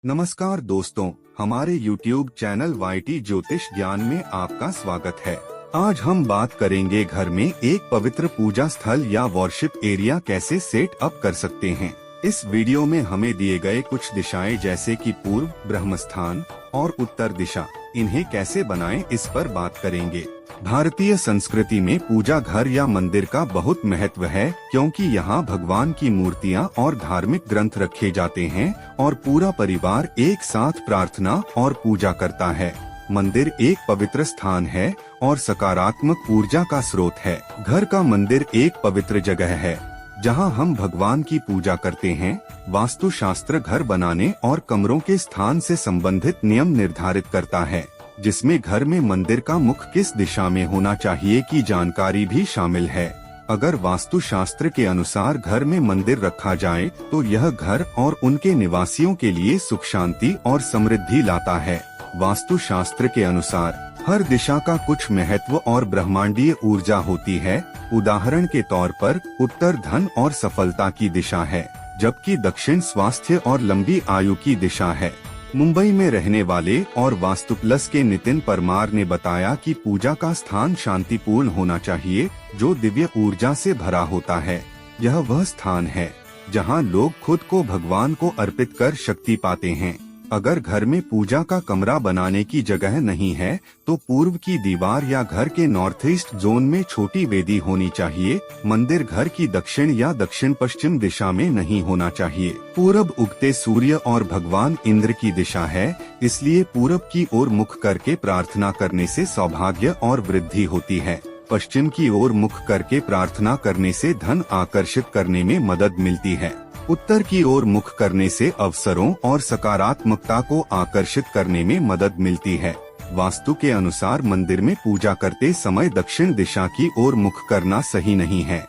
नमस्कार दोस्तों, हमारे YouTube चैनल YT ज्योतिष ज्ञान में आपका स्वागत है। आज हम बात करेंगे घर में एक पवित्र पूजा स्थल या वर्शिप एरिया कैसे सेट अप कर सकते हैं। इस वीडियो में हमें दिए गए कुछ दिशाएं जैसे कि पूर्व, ब्रह्मस्थान और उत्तर दिशा, इन्हें कैसे बनाएं इस पर बात करेंगे। भारतीय संस्कृति में पूजा घर या मंदिर का बहुत महत्व है, क्योंकि यहाँ भगवान की मूर्तियाँ और धार्मिक ग्रंथ रखे जाते हैं और पूरा परिवार एक साथ प्रार्थना और पूजा करता है। मंदिर एक पवित्र स्थान है और सकारात्मक ऊर्जा का स्रोत है। घर का मंदिर एक पवित्र जगह है जहाँ हम भगवान की पूजा करते हैं। वास्तुशास्त्र घर बनाने और कमरों के स्थान से संबंधित नियम निर्धारित करता है, जिसमें घर में मंदिर का मुख किस दिशा में होना चाहिए की जानकारी भी शामिल है। अगर वास्तुशास्त्र के अनुसार घर में मंदिर रखा जाए तो यह घर और उनके निवासियों के लिए सुख, शांति और समृद्धि लाता है। वास्तुशास्त्र के अनुसार हर दिशा का कुछ महत्व और ब्रह्मांडीय ऊर्जा होती है। उदाहरण के तौर पर उत्तर धन और सफलता की दिशा है, जबकि दक्षिण स्वास्थ्य और लंबी आयु की दिशा है। मुंबई में रहने वाले और वास्तु प्लस के नितिन परमार ने बताया कि पूजा का स्थान शांतिपूर्ण होना चाहिए, जो दिव्य ऊर्जा से भरा होता है। यह वह स्थान है जहां लोग खुद को भगवान को अर्पित कर शक्ति पाते हैं। अगर घर में पूजा का कमरा बनाने की जगह नहीं है तो पूर्व की दीवार या घर के नॉर्थ ईस्ट जोन में छोटी वेदी होनी चाहिए। मंदिर घर की दक्षिण या दक्षिण पश्चिम दिशा में नहीं होना चाहिए। पूरब उगते सूर्य और भगवान इंद्र की दिशा है, इसलिए पूरब की ओर मुख करके प्रार्थना करने से सौभाग्य और वृद्धि होती है। पश्चिम की ओर मुख करके प्रार्थना करने से धन आकर्षित करने में मदद मिलती है। उत्तर की ओर मुख करने से अवसरों और सकारात्मकता को आकर्षित करने में मदद मिलती है। वास्तु के अनुसार मंदिर में पूजा करते समय दक्षिण दिशा की ओर मुख करना सही नहीं है,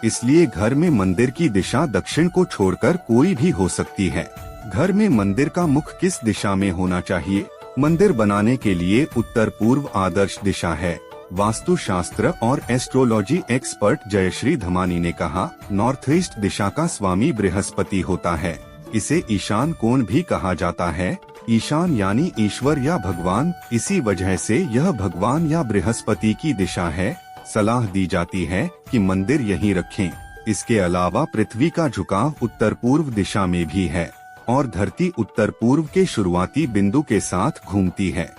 इसलिए घर में मंदिर की दिशा दक्षिण को छोड़कर कोई भी हो सकती है। घर में मंदिर का मुख किस दिशा में होना चाहिए? मंदिर बनाने के लिए उत्तर पूर्व आदर्श दिशा है। वास्तुशास्त्र और एस्ट्रोलॉजी एक्सपर्ट जयश्री धमानी ने कहा, नॉर्थ ईस्ट दिशा का स्वामी बृहस्पति होता है। इसे ईशान कोण भी कहा जाता है। ईशान यानी ईश्वर या भगवान, इसी वजह से यह भगवान या बृहस्पति की दिशा है। सलाह दी जाती है कि मंदिर यहीं रखें। इसके अलावा पृथ्वी का झुकाव उत्तर पूर्व दिशा में भी है और धरती उत्तर पूर्व के शुरुआती बिंदु के साथ घूमती है।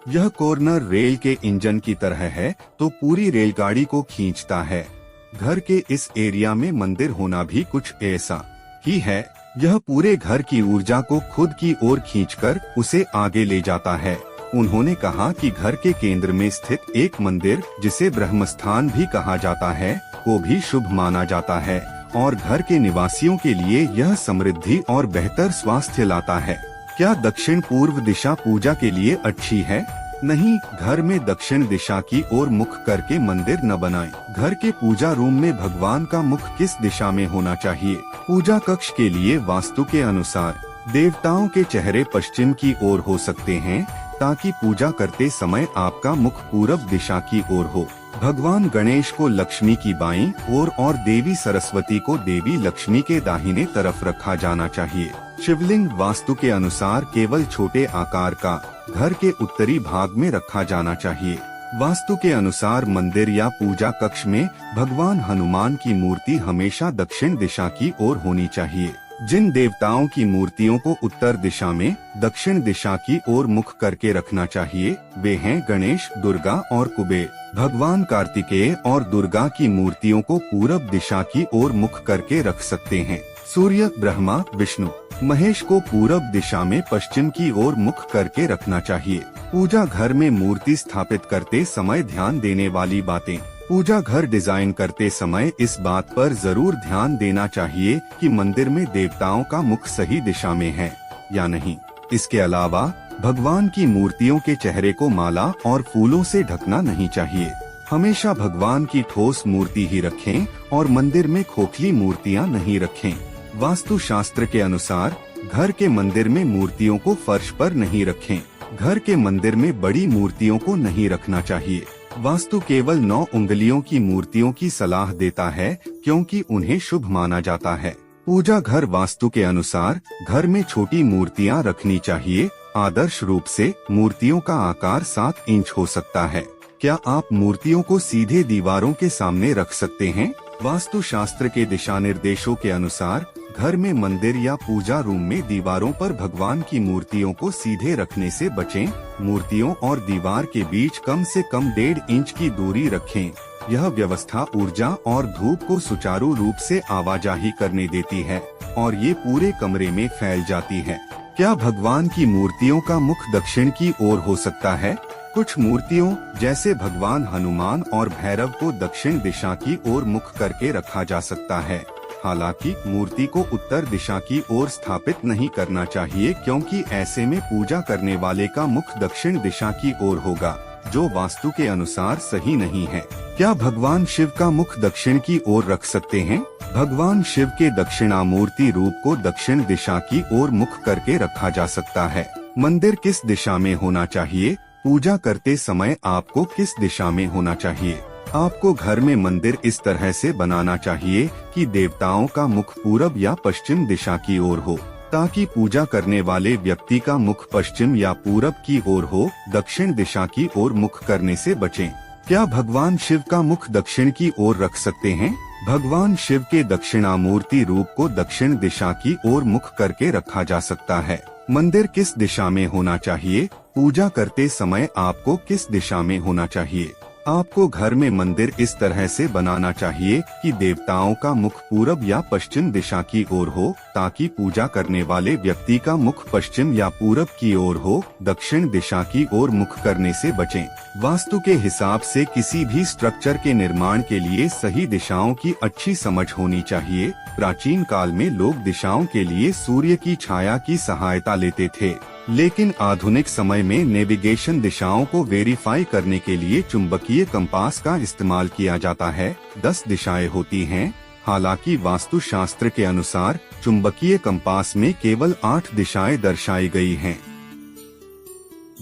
यह कॉर्नर रेल के इंजन की तरह है, तो पूरी रेलगाड़ी को खींचता है। घर के इस एरिया में मंदिर होना भी कुछ ऐसा ही है। यह पूरे घर की ऊर्जा को खुद की ओर खींचकर उसे आगे ले जाता है। उन्होंने कहा कि घर के केंद्र में स्थित एक मंदिर, जिसे ब्रह्मस्थान भी कहा जाता है, को भी शुभ माना जाता है और घर के निवासियों के लिए यह समृद्धि और बेहतर स्वास्थ्य लाता है। क्या दक्षिण पूर्व दिशा पूजा के लिए अच्छी है? नहीं, घर में दक्षिण दिशा की ओर मुख करके मंदिर न बनाएं। घर के पूजा रूम में भगवान का मुख किस दिशा में होना चाहिए? पूजा कक्ष के लिए वास्तु के अनुसार देवताओं के चेहरे पश्चिम की ओर हो सकते हैं, ताकि पूजा करते समय आपका मुख पूरब दिशा की ओर हो। भगवान गणेश को लक्ष्मी की बाईं ओर और देवी सरस्वती को देवी लक्ष्मी के दाहिने तरफ रखा जाना चाहिए। शिवलिंग वास्तु के अनुसार केवल छोटे आकार का घर के उत्तरी भाग में रखा जाना चाहिए। वास्तु के अनुसार मंदिर या पूजा कक्ष में भगवान हनुमान की मूर्ति हमेशा दक्षिण दिशा की ओर होनी चाहिए। जिन देवताओं की मूर्तियों को उत्तर दिशा में दक्षिण दिशा की ओर मुख करके रखना चाहिए, वे हैं गणेश, दुर्गा और कुबेर। भगवान कार्तिकेय और दुर्गा की मूर्तियों को पूरब दिशा की ओर मुख करके रख सकते हैं। सूर्य, ब्रह्मा, विष्णु, महेश को पूरब दिशा में पश्चिम की ओर मुख करके रखना चाहिए। पूजा घर में मूर्ति स्थापित करते समय ध्यान देने वाली बातें। पूजा घर डिजाइन करते समय इस बात पर जरूर ध्यान देना चाहिए कि मंदिर में देवताओं का मुख सही दिशा में है या नहीं। इसके अलावा भगवान की मूर्तियों के चेहरे को माला और फूलों से ढकना नहीं चाहिए। हमेशा भगवान की ठोस मूर्ति ही रखें और मंदिर में खोखली मूर्तियां नहीं रखें। वास्तुशास्त्र के अनुसार घर के मंदिर में मूर्तियों को फर्श पर नहीं रखें। घर के मंदिर में बड़ी मूर्तियों को नहीं रखना चाहिए। वास्तु केवल 9 उंगलियों की मूर्तियों की सलाह देता है, क्योंकि उन्हें शुभ माना जाता है। पूजा घर वास्तु के अनुसार घर में छोटी मूर्तियां रखनी चाहिए। आदर्श रूप से मूर्तियों का आकार 7 इंच हो सकता है। क्या आप मूर्तियों को सीधे दीवारों के सामने रख सकते हैं? वास्तु शास्त्र के दिशा निर्देशों के अनुसार घर में मंदिर या पूजा रूम में दीवारों पर भगवान की मूर्तियों को सीधे रखने से बचें। मूर्तियों और दीवार के बीच कम से कम 1.5 इंच की दूरी रखें। यह व्यवस्था ऊर्जा और धूप को सुचारू रूप से आवाजाही करने देती है और ये पूरे कमरे में फैल जाती है। क्या भगवान की मूर्तियों का मुख दक्षिण की ओर हो सकता है? कुछ मूर्तियों जैसे भगवान हनुमान और भैरव को दक्षिण दिशा की ओर मुख करके रखा जा सकता है। हालांकि मूर्ति को उत्तर दिशा की ओर स्थापित नहीं करना चाहिए, क्योंकि ऐसे में पूजा करने वाले का मुख दक्षिण दिशा की ओर होगा, जो वास्तु के अनुसार सही नहीं है। क्या भगवान शिव का मुख दक्षिण की ओर रख सकते हैं? भगवान शिव के दक्षिणामूर्ति रूप को दक्षिण दिशा की ओर मुख करके रखा जा सकता है। मंदिर किस दिशा में होना चाहिए? पूजा करते समय आपको किस दिशा में होना चाहिए? आपको घर में मंदिर इस तरह से बनाना चाहिए कि देवताओं का मुख पूरब या पश्चिम दिशा की ओर हो, ताकि पूजा करने वाले व्यक्ति का मुख पश्चिम या पूरब की ओर हो। दक्षिण दिशा की ओर मुख करने से बचें। क्या भगवान शिव का मुख दक्षिण की ओर रख सकते हैं? भगवान शिव के दक्षिणामूर्ति रूप को दक्षिण दिशा की ओर मुख करके रखा जा सकता है। मंदिर किस दिशा में होना चाहिए? पूजा करते समय आपको किस दिशा में होना चाहिए? आपको घर में मंदिर इस तरह से बनाना चाहिए कि देवताओं का मुख पूरब या पश्चिम दिशा की ओर हो, ताकि पूजा करने वाले व्यक्ति का मुख पश्चिम या पूरब की ओर हो। दक्षिण दिशा की ओर मुख करने से बचें। वास्तु के हिसाब से किसी भी स्ट्रक्चर के निर्माण के लिए सही दिशाओं की अच्छी समझ होनी चाहिए। प्राचीन काल में लोग दिशाओं के लिए सूर्य की छाया की सहायता लेते थे, लेकिन आधुनिक समय में नेविगेशन दिशाओं को वेरीफाई करने के लिए चुंबकीय कंपास का इस्तेमाल किया जाता है। 10 दिशाएं होती हैं। हालांकि वास्तु शास्त्र के अनुसार चुंबकीय कंपास में केवल 8 दिशाएं दर्शाई गई हैं।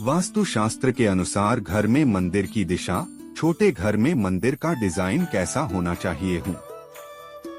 वास्तु शास्त्र के अनुसार घर में मंदिर की दिशा। छोटे घर में मंदिर का डिजाइन कैसा होना चाहिए?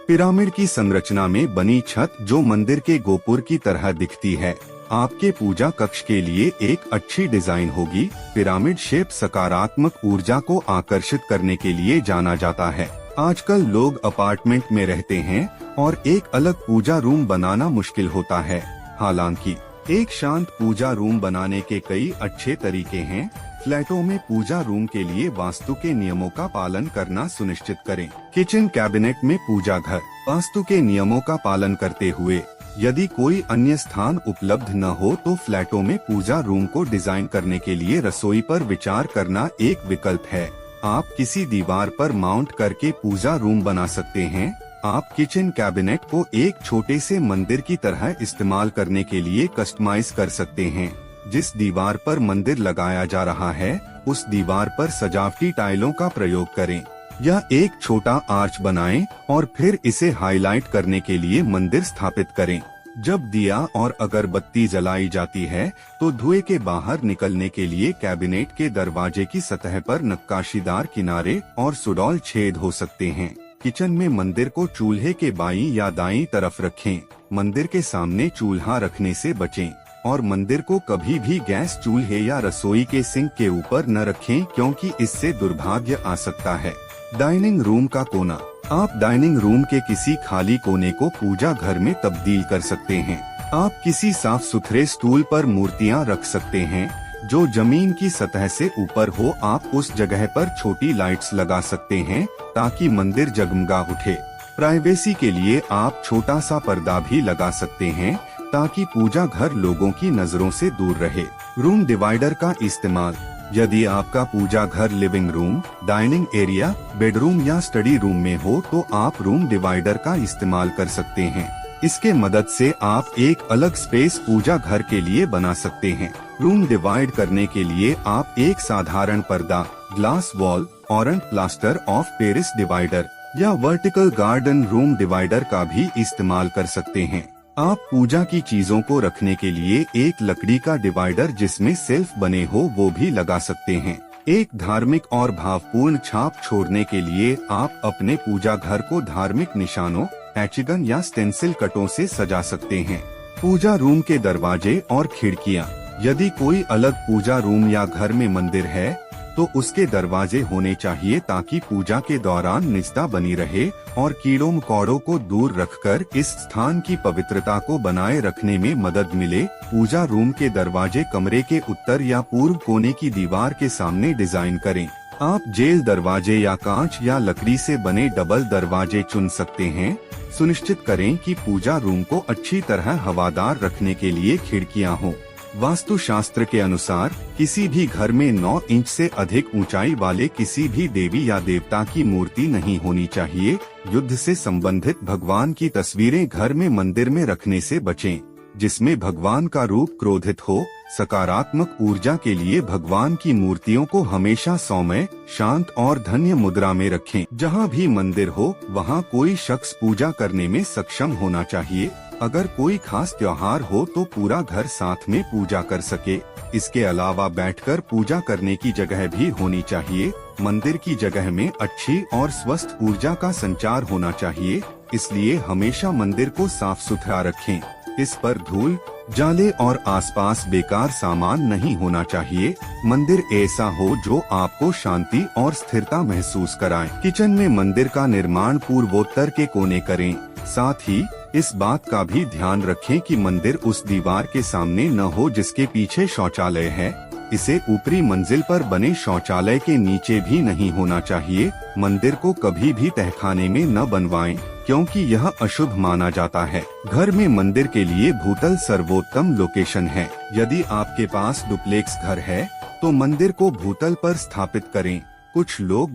पिरामिड की संरचना में बनी छत जो मंदिर के गोपुर की तरह दिखती है, आपके पूजा कक्ष के लिए एक अच्छी डिजाइन होगी। पिरामिड शेप सकारात्मक ऊर्जा को आकर्षित करने के लिए जाना जाता है। आजकल लोग अपार्टमेंट में रहते हैं और एक अलग पूजा रूम बनाना मुश्किल होता है। हालांकि एक शांत पूजा रूम बनाने के कई अच्छे तरीके हैं। फ्लैटों में पूजा रूम के लिए वास्तु के नियमों का पालन करना सुनिश्चित करें। किचन कैबिनेट में पूजा घर। वास्तु के नियमों का पालन करते हुए यदि कोई अन्य स्थान उपलब्ध न हो तो फ्लैटों में पूजा रूम को डिजाइन करने के लिए रसोई पर विचार करना एक विकल्प है। आप किसी दीवार पर माउंट करके पूजा रूम बना सकते हैं। आप किचन कैबिनेट को एक छोटे से मंदिर की तरह इस्तेमाल करने के लिए कस्टमाइज कर सकते हैं। जिस दीवार पर मंदिर लगाया जा रहा है उस दीवार पर सजावटी टाइलों का प्रयोग करें या एक छोटा आर्च बनाएं और फिर इसे हाईलाइट करने के लिए मंदिर स्थापित करें। जब दिया और अगरबत्ती जलाई जाती है तो धुएं के बाहर निकलने के लिए कैबिनेट के दरवाजे की सतह पर नक्काशीदार किनारे और सुडौल छेद हो सकते हैं। किचन में मंदिर को चूल्हे के बाईं या दाईं तरफ रखें। मंदिर के सामने चूल्हा रखने से बचें और मंदिर को कभी भी गैस चूल्हे या रसोई के सिंक के ऊपर न रखें, क्योंकि इससे दुर्भाग्य आ सकता है। डाइनिंग रूम का कोना। आप डाइनिंग रूम के किसी खाली कोने को पूजा घर में तब्दील कर सकते हैं। आप किसी साफ सुथरे स्टूल पर मूर्तियां रख सकते हैं जो जमीन की सतह से ऊपर हो। आप उस जगह पर छोटी लाइट्स लगा सकते हैं ताकि मंदिर जगमगा उठे। प्राइवेसी के लिए आप छोटा सा पर्दा भी लगा सकते हैं ताकि पूजा घर लोगों की नजरों से दूर रहे। रूम डिवाइडर का इस्तेमाल। यदि आपका पूजा घर living room, dining area, bedroom या स्टडी रूम में हो तो आप रूम डिवाइडर का इस्तेमाल कर सकते हैं। इसके मदद से आप एक अलग स्पेस पूजा घर के लिए बना सकते हैं। रूम डिवाइड करने के लिए आप एक साधारण पर्दा, glass wall, orange plaster of Paris divider या वर्टिकल गार्डन रूम डिवाइडर का भी इस्तेमाल कर सकते हैं। आप पूजा की चीजों को रखने के लिए एक लकड़ी का डिवाइडर जिसमें सेल्फ बने हो वो भी लगा सकते हैं। एक धार्मिक और भावपूर्ण छाप छोड़ने के लिए आप अपने पूजा घर को धार्मिक निशानों, एचिगन या स्टेंसिल कटों से सजा सकते हैं। पूजा रूम के दरवाजे और खिड़कियां। यदि कोई अलग पूजा रूम या घर में मंदिर है तो उसके दरवाजे होने चाहिए ताकि पूजा के दौरान निजता बनी रहे और कीड़ों मकोड़ों को दूर रखकर इस स्थान की पवित्रता को बनाए रखने में मदद मिले। पूजा रूम के दरवाजे कमरे के उत्तर या पूर्व कोने की दीवार के सामने डिजाइन करें। आप जेल दरवाजे या कांच या लकड़ी से बने डबल दरवाजे चुन सकते हैं। सुनिश्चित करें कि पूजा रूम को अच्छी तरह हवादार रखने के लिए खिड़कियां हों। वास्तुशास्त्र के अनुसार किसी भी घर में 9 इंच से अधिक ऊंचाई वाले किसी भी देवी या देवता की मूर्ति नहीं होनी चाहिए। युद्ध से संबंधित भगवान की तस्वीरें घर में मंदिर में रखने से बचें, जिसमें भगवान का रूप क्रोधित हो। सकारात्मक ऊर्जा के लिए भगवान की मूर्तियों को हमेशा सौम्य, शांत और धन्य मुद्रा में रखें। जहां भी मंदिर हो वहां कोई शख्स पूजा करने में सक्षम होना चाहिए। अगर कोई खास त्योहार हो तो पूरा घर साथ में पूजा कर सके। इसके अलावा बैठकर पूजा करने की जगह भी होनी चाहिए। मंदिर की जगह में अच्छी और स्वस्थ ऊर्जा का संचार होना चाहिए, इसलिए हमेशा मंदिर को साफ सुथरा रखें। इस पर धूल, जाले और आसपास बेकार सामान नहीं होना चाहिए। मंदिर ऐसा हो जो आपको शांति और स्थिरता महसूस कराए। किचन में मंदिर का निर्माण पूर्वोत्तर के कोने करें। साथ ही इस बात का भी ध्यान रखें कि मंदिर उस दीवार के सामने न हो जिसके पीछे शौचालय है। इसे ऊपरी मंजिल पर बने शौचालय के नीचे भी नहीं होना चाहिए। मंदिर को कभी भी तहखाने में न बनवाएं, क्योंकि यह अशुभ माना जाता है। घर में मंदिर के लिए भूतल सर्वोत्तम लोकेशन है। यदि आपके पास डुप्लेक्स घर है तो मंदिर को भूतल पर स्थापित करें। कुछ लोग